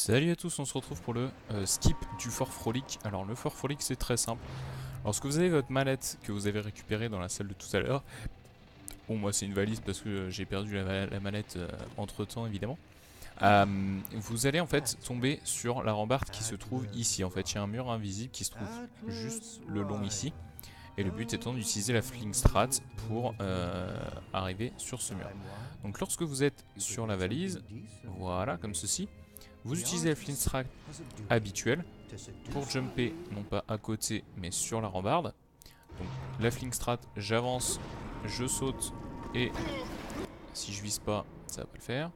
Salut à tous, on se retrouve pour le skip du Fort Frolic. Alors le Fort Frolic c'est très simple. Lorsque vous avez votre mallette que vous avez récupérée dans la salle de tout à l'heure, bon moi c'est une valise parce que j'ai perdu la mallette entre temps évidemment. Vous allez en fait tomber sur la rambarde qui se trouve ici. En fait il y a un mur invisible qui se trouve juste le long ici. Et le but étant d'utiliser la Flingstrat pour arriver sur ce mur. Donc lorsque vous êtes sur la valise, voilà comme ceci, vous utilisez la Flingstrat habituelle pour jumper non pas à côté mais sur la rambarde. Donc la Flingstrat, j'avance, je saute et si je vise pas, ça va pas le faire.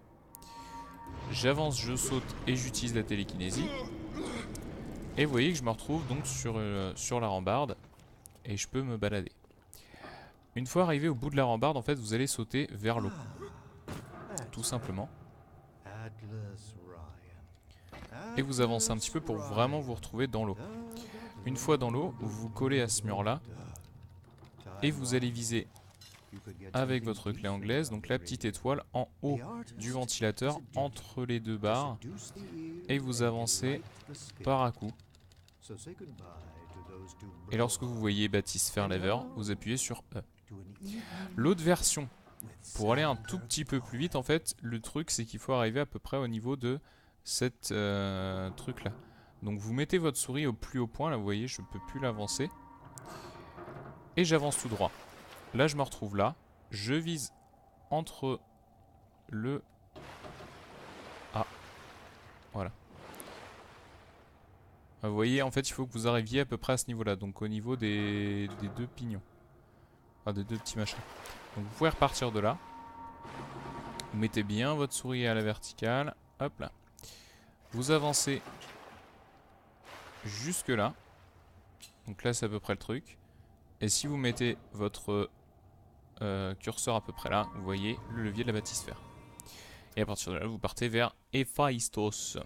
J'avance, je saute et j'utilise la télékinésie. Et vous voyez que je me retrouve donc sur la rambarde et je peux me balader. Une fois arrivé au bout de la rambarde, en fait, vous allez sauter vers l'eau. Tout simplement. Et vous avancez un petit peu pour vraiment vous retrouver dans l'eau. Une fois dans l'eau, vous vous collez à ce mur-là. Et vous allez viser avec votre clé anglaise, donc la petite étoile en haut du ventilateur, entre les deux barres. Et vous avancez par à coup. Et lorsque vous voyez Baptiste faire lever, vous appuyez sur E. L'autre version, pour aller un tout petit peu plus vite, en fait, le truc c'est qu'il faut arriver à peu près au niveau de cette truc là. Donc vous mettez votre souris au plus haut point, là vous voyez je peux plus l'avancer. Et j'avance tout droit. Là je me retrouve là, je vise entre le... Ah, voilà. Vous voyez en fait il faut que vous arriviez à peu près à ce niveau là, donc au niveau des deux pignons. Enfin des deux petits machins. Donc vous pouvez repartir de là. Vous mettez bien votre souris à la verticale, hop là. Vous avancez jusque là. Donc là c'est à peu près le truc. Et si vous mettez votre curseur à peu près là, vous voyez le levier de la bathysphère. Et à partir de là vous partez vers Héphaïstos.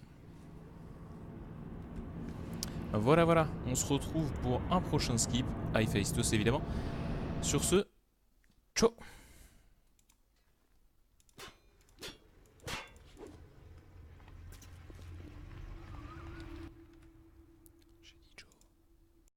Voilà, on se retrouve pour un prochain skip à Héphaïstos évidemment. Sur ce, ciao.